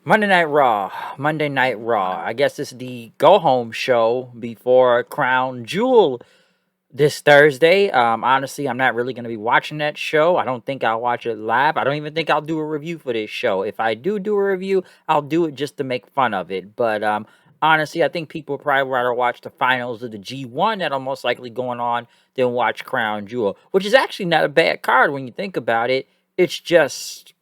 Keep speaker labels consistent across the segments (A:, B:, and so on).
A: Monday Night Raw. Monday Night Raw. I guess it's the go home show before Crown Jewel this Thursday. Honestly, I'm not really going to be watching that show. I don't think I'll watch it live. I don't even think I'll do a review for this show. If I do a review, I'll do it just to make fun of it. But honestly, I think people would probably rather watch the finals of the G1 that'll most likely going on than watch Crown Jewel, which is actually not a bad card when you think about it. It's just,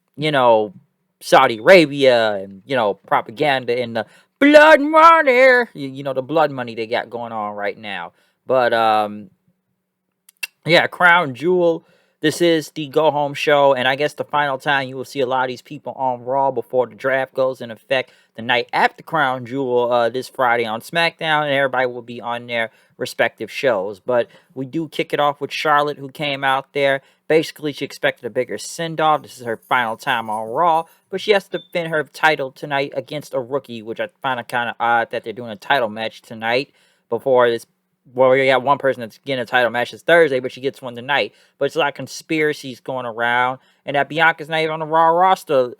A: Saudi Arabia and, propaganda and the blood money, the blood money they got going on right now. But yeah, Crown Jewel. This is the go home show, and I guess the final time you will see a lot of these people on Raw before the draft goes in effect the night after Crown Jewel this Friday on SmackDown, and everybody will be on their respective shows. But we do kick it off with Charlotte, who came out there. Basically, she expected a bigger send off. This is her final time on Raw, but she has to defend her title tonight against a rookie, which I find it kind of odd that they're doing a title match tonight before this. Well, we got one person that's getting a title match this Thursday, but she gets one tonight. But it's a lot of conspiracies going around, and that Bianca's not even on the Raw roster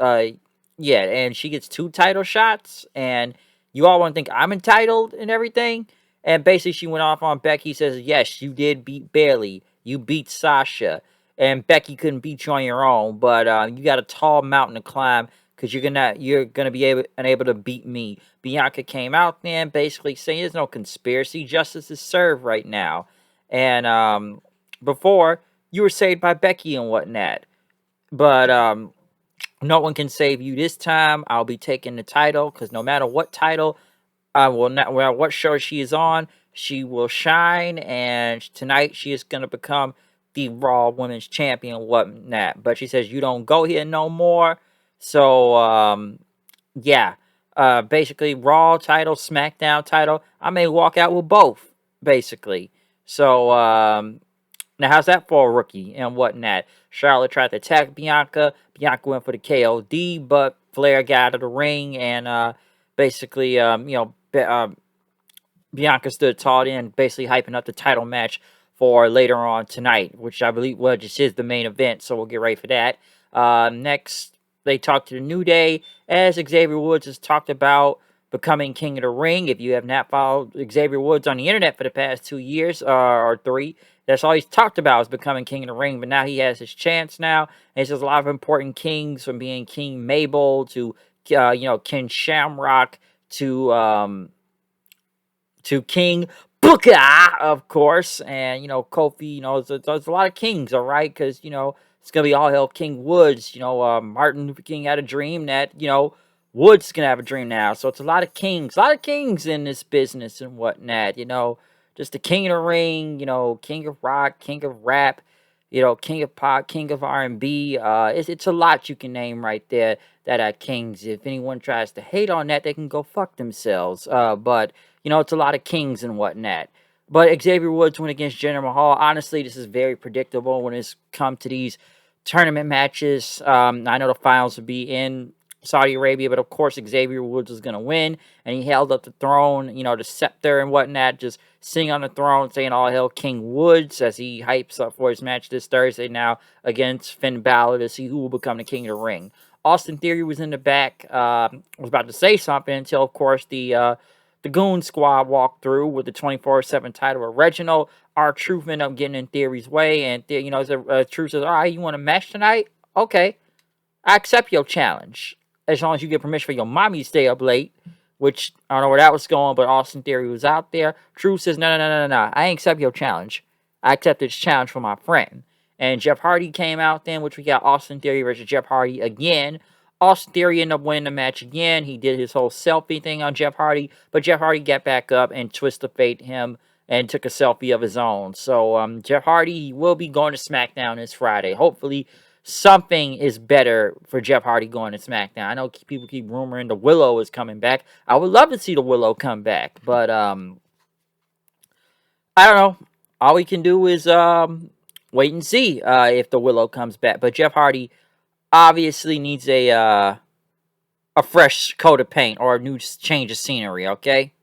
A: yet, and she gets two title shots, and you all want to think I'm entitled and everything. And basically, she went off on Becky. Says, "Yes, you did beat Bayley. You beat Sasha, and Becky couldn't beat you on your own. But you got a tall mountain to climb because you're gonna be unable to beat me." Bianca came out there and basically saying there's no conspiracy, justice is served right now. And before you were saved by Becky and whatnot, but no one can save you this time. I'll be taking the title because no matter what title, I will not. Well, what show she is on, she will shine. And tonight she is gonna become the Raw Women's Champion, and whatnot. But she says you don't go here no more. So yeah. Basically, Raw title, SmackDown title. I may walk out with both, basically. So, now how's that for a rookie and whatnot? Charlotte tried to attack Bianca. Bianca went for the KOD, but Flair got out of the ring and, basically, Bianca stood tall in, basically hyping up the title match for later on tonight, which I believe well just is the main event. So we'll get ready for that. Next, they talked to the New Day as Xavier Woods has talked about becoming King of the Ring. If you have not followed Xavier Woods on the internet for the past 2 years or three, that's all he's talked about is becoming King of the Ring. But now he has his chance now. And there's a lot of important kings from being King Mabel to King Shamrock to King Booker, of course, and Kofi. There's a lot of kings, all right, because it's gonna be all hell King Woods. Martin Luther King had a dream that Woods gonna have a dream now, so it's a lot of kings in this business and whatnot. Just the King of the Ring, King of Rock, King of Rap, King of Pop, King of R&B. It's a lot you can name right there that are kings. If anyone tries to hate on that, they can go fuck themselves. But it's a lot of kings and whatnot. But Xavier Woods went against Jinder Mahal. Honestly, this is very predictable when it's come to these tournament matches. I know the finals would be in Saudi Arabia, but of course Xavier Woods was going to win, and he held up the throne, the scepter and whatnot, just sitting on the throne, saying all hail King Woods as he hypes up for his match this Thursday now against Finn Balor to see who will become the King of the Ring. Austin Theory was in the back, was about to say something until, of course, the Goon Squad walked through with the 24/7 title of Reginald. R-Truth ended up getting in Theory's way, and Truth says, "All right, you want a match tonight? Okay, I accept your challenge as long as you get permission for your mommy to stay up late." Which I don't know where that was going, but Austin Theory was out there. Truth says, "No, no, no, no, no. I ain't accept your challenge. I accept this challenge from my friend." And Jeff Hardy came out then, which we got Austin Theory versus Jeff Hardy again. Austin Theory ended up winning the match again. He did his whole selfie thing on Jeff Hardy, but Jeff Hardy got back up and Twist of Fate him and took a selfie of his own. So Jeff Hardy, he will be going to SmackDown this Friday. Hopefully something is better for Jeff Hardy going to SmackDown. I know people keep rumoring the Willow is coming back. I would love to see the Willow come back, but I don't know. All we can do is wait and see if the Willow comes back. But Jeff Hardy obviously needs a fresh coat of paint or a new change of scenery. Okay.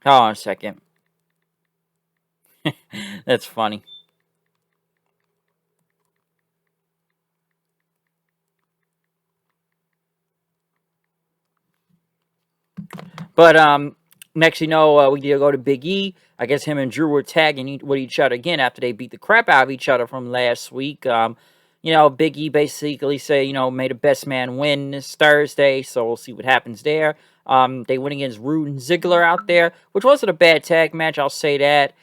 A: Hold on a second. That's funny. But next, we did go to Big E. I guess him and Drew were tagging with each other again after they beat the crap out of each other from last week. Big E basically say, may the best man win this Thursday, so we'll see what happens there. They went against Rude and Ziggler out there, which wasn't a bad tag match, I'll say that.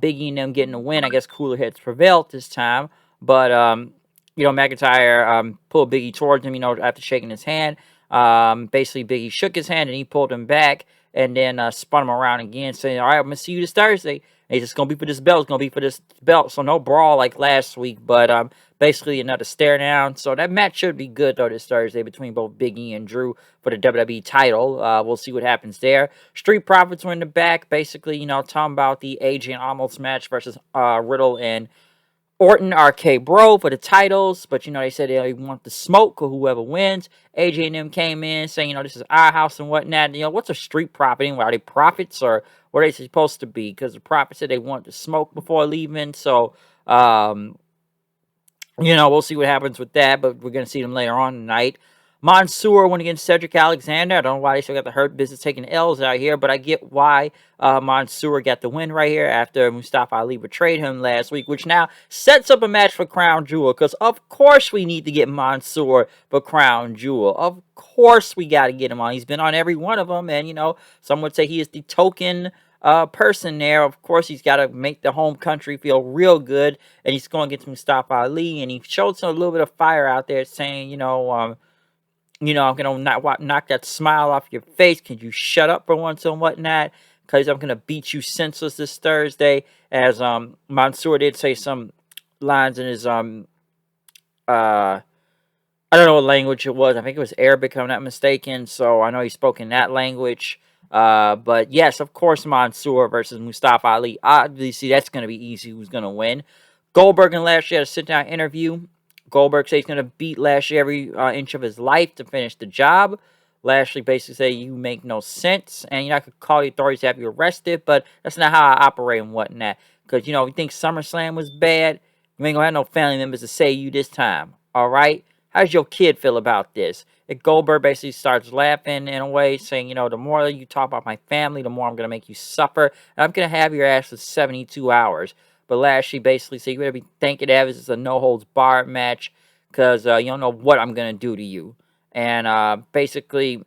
A: Big E and them getting the win. I guess cooler heads prevailed this time, but McIntyre pulled Big E towards him, after shaking his hand. Basically, Big E shook his hand and he pulled him back and then spun him around again, saying, "All right, I'm gonna see you this Thursday. And it's gonna be for this belt. It's gonna be for this belt." So no brawl like last week, but basically another stare down. So that match should be good though this Thursday between both Big E and Drew for the WWE title. We'll see what happens there. Street Profits were in the back, basically, talking about the AJ and Almost match versus Riddle and Orton, RK Bro for the titles, but they said they want the smoke or whoever wins. AJ and them came in saying, this is our house and whatnot. What's a street profit anyway? Are they prophets or what are they supposed to be? Because the prophet said they want the smoke before leaving. So, we'll see what happens with that, but we're going to see them later on tonight. Mansoor went against Cedric Alexander. I don't know why they still got the Hurt Business taking L's out here, but I get why Mansoor got the win right here after Mustafa Ali betrayed him last week, which now sets up a match for Crown Jewel, because of course we need to get Mansoor for Crown Jewel. Of course we got to get him on. He's been on every one of them, and, some would say he is the token person there. Of course, he's got to make the home country feel real good, and he's going against Mustafa Ali, and he showed a little bit of fire out there saying, I'm going to knock that smile off your face. Can you shut up for once and whatnot? Because I'm going to beat you senseless this Thursday. As Mansoor did say some lines in his, I don't know what language it was. I think it was Arabic, if I'm not mistaken. So I know he spoke in that language. But yes, of course, Mansoor versus Mustafa Ali. Obviously, that's going to be easy. Who's going to win? Goldberg and Lashley had a sit-down interview. Goldberg said he's going to beat Lashley every inch of his life to finish the job. Lashley basically said, you make no sense, and I could call the authorities to have you arrested, but that's not how I operate and whatnot. Because, if you think SummerSlam was bad, you ain't going to have no family members to say you this time, all right? How does your kid feel about this? And Goldberg basically starts laughing in a way, saying, the more you talk about my family, the more I'm going to make you suffer, and I'm going to have your ass for 72 hours. But Lashley basically said, you better be thanking Evans. It's a no-holds-barred match because you don't know what I'm going to do to you. And basically,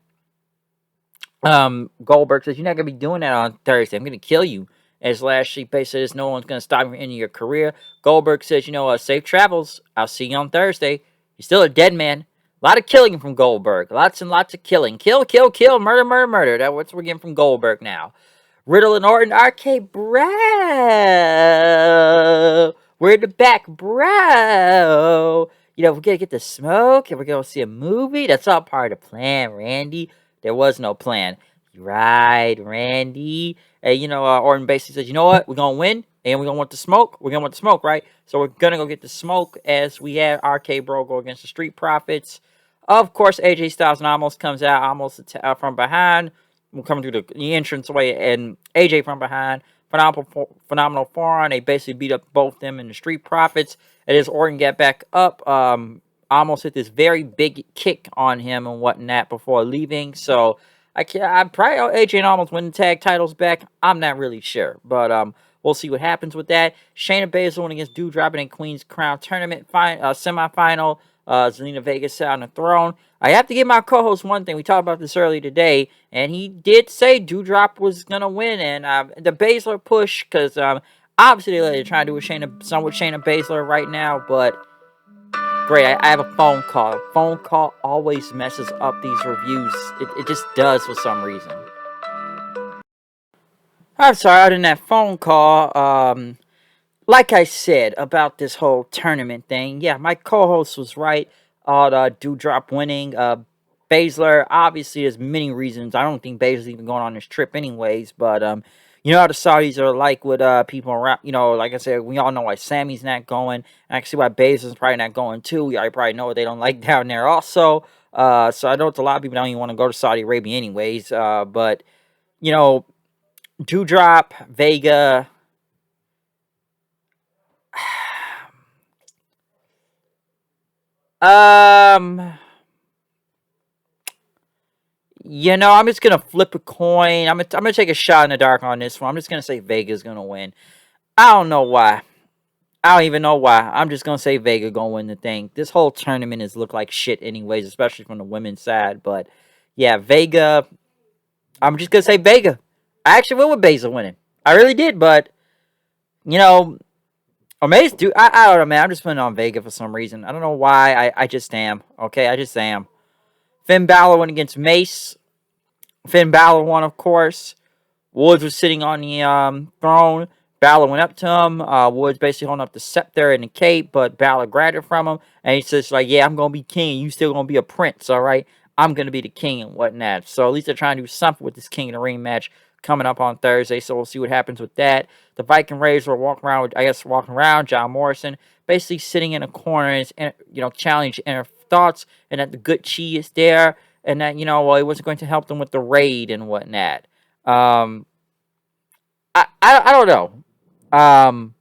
A: Goldberg says, you're not going to be doing that on Thursday. I'm going to kill you. As Lashley basically says, no one's going to stop you from ending your career. Goldberg says, safe travels. I'll see you on Thursday. You're still a dead man. A lot of killing from Goldberg. Lots and lots of killing. Kill, kill, kill. Murder, murder, murder. That's what we're getting from Goldberg now. Riddle and Orton, RK Bro. We're in the back, bro. We're going to get the smoke and we're going to see a movie. That's all part of the plan, Randy. There was no plan. Right, Randy. Hey, Orton basically says, you know what? We're going to win and we're going to want the smoke. We're going to want the smoke, right? So we're going to go get the smoke as we have RK Bro go against the Street Profits. Of course, AJ Styles and Almost comes out, almost from behind. We're coming through the entranceway, and AJ from behind. Phenomenal forearm. They basically beat up both them and the Street Profits. And as Orton got back up, almost hit this very big kick on him and whatnot before leaving. So I probably AJ and Almost win the tag titles back. I'm not really sure, but we'll see what happens with that. Shayna Baszler went against Doudrop in Queen's Crown Tournament semifinal. Zelina Vega sat on the throne. I have to give my co-host one thing. We talked about this earlier today, and he did say Doudrop was going to win, and the Baszler push, because obviously they're trying to do some with Shayna Baszler right now, but great, I have a phone call. Phone call always messes up these reviews. It just does for some reason. I'm sorry, other than that phone call, like I said about this whole tournament thing, yeah, my co-host was right on Doudrop winning. Baszler, obviously, there's many reasons. I don't think Baszler's even going on this trip anyways, but you know how the Saudis are like with people around. Like I said, we all know why Sammy's not going. And I can see why Baszler's probably not going too. We already probably know what they don't like down there also. So I know it's a lot of people don't even want to go to Saudi Arabia anyways. But you know, Doudrop, Vega. Um, You know, I'm just gonna flip a coin. I'm gonna take a shot in the dark on this one. I'm just gonna say Vega's gonna win. I don't know why. I don't even know why. I'm just gonna say Vega gonna win the thing. This whole tournament has looked like shit anyways, especially from the women's side. But yeah, Vega. I'm just gonna say Vega. I actually went with Baszler winning. I really did, but you know, Amazed dude. I don't know, man. I'm just putting on Vega for some reason. I don't know why. I just am. Okay, I just am. Finn Balor went against Mace. Finn Balor won, of course. Woods was sitting on the throne. Balor went up to him. Woods basically holding up the scepter and the cape, but Balor grabbed it from him. And he says, like, yeah, I'm going to be king. You still going to be a prince, all right? I'm going to be the king and whatnot. So at least they're trying to do something with this King of the Ring match coming up on Thursday. So we'll see what happens with that. The Viking Raiders were walking around, walking around. John Morrison basically sitting in a corner and, challenging inner thoughts. And that the good chi is there. And that, well, he wasn't going to help them with the raid and whatnot. Um, I don't know.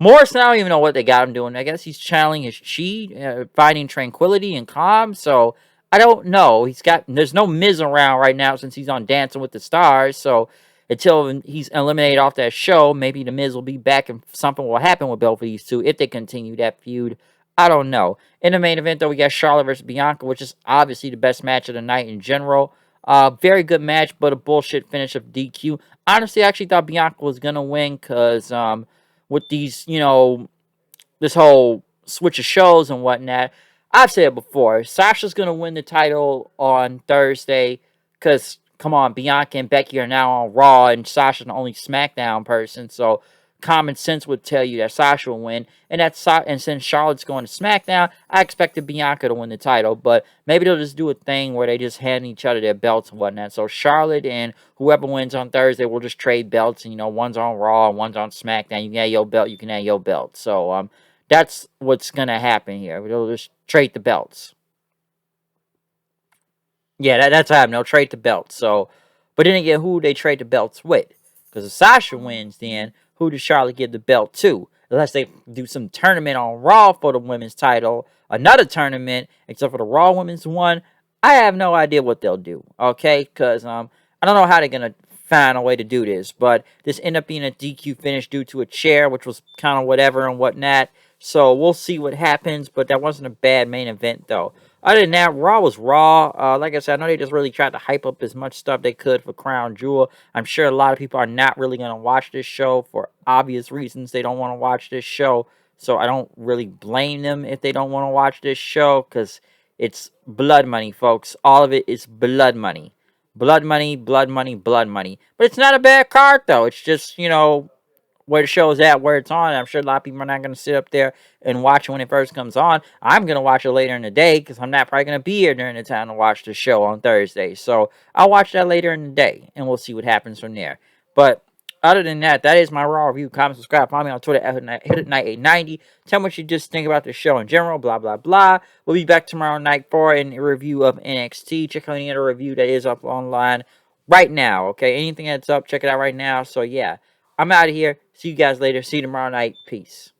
A: Morrison, I don't even know what they got him doing. I guess he's channeling his chi, finding tranquility and calm. So I don't know. There's no Miz around right now since he's on Dancing with the Stars. So until he's eliminated off that show, maybe the Miz will be back and something will happen with both of these two if they continue that feud. I don't know. In the main event, though, we got Charlotte versus Bianca, which is obviously the best match of the night in general. Very good match, but a bullshit finish of DQ. Honestly, I actually thought Bianca was gonna win because with these, this whole switch of shows and whatnot. I've said it before. Sasha's gonna win the title on Thursday because come on, Bianca and Becky are now on Raw, and Sasha's the only SmackDown person. So common sense would tell you that Sasha will win, and since Charlotte's going to SmackDown, I expected Bianca to win the title. But maybe they'll just do a thing where they just hand each other their belts and whatnot. So Charlotte and whoever wins on Thursday will just trade belts, and one's on Raw, and one's on SmackDown. You can have your belt, you can have your belt. So that's what's gonna happen here. They'll just trade the belts. Yeah, that's happening. They'll trade the belts. So, but then again, who they trade the belts with? Because if Sasha wins, then who does Charlotte give the belt to? Unless they do some tournament on Raw for the women's title, another tournament, except for the Raw women's one. I have no idea what they'll do. Okay, because I don't know how they're gonna find a way to do this. But this ended up being a DQ finish due to a chair, which was kind of whatever and whatnot. So we'll see what happens. But that wasn't a bad main event though. Other than that, Raw was Raw. Like I said, I know they just really tried to hype up as much stuff they could for Crown Jewel. I'm sure a lot of people are not really going to watch this show for obvious reasons. They don't want to watch this show. So I don't really blame them if they don't want to watch this show because it's blood money, folks. All of it is blood money. Blood money, blood money, blood money. But it's not a bad card, though. It's just, where the show is at, where it's on. I'm sure a lot of people are not going to sit up there and watch it when it first comes on. I'm going to watch it later in the day because I'm not probably going to be here during the time to watch the show on Thursday. So I'll watch that later in the day, and we'll see what happens from there. But other than that, that is my Raw review. Comment, subscribe, follow me on Twitter at HitItNight890. Tell me what you just think about the show in general, blah, blah, blah. We'll be back tomorrow night for a review of NXT. Check out any other review that is up online right now, okay? Anything that's up, check it out right now. So, yeah. I'm out of here. See you guys later. See you tomorrow night. Peace.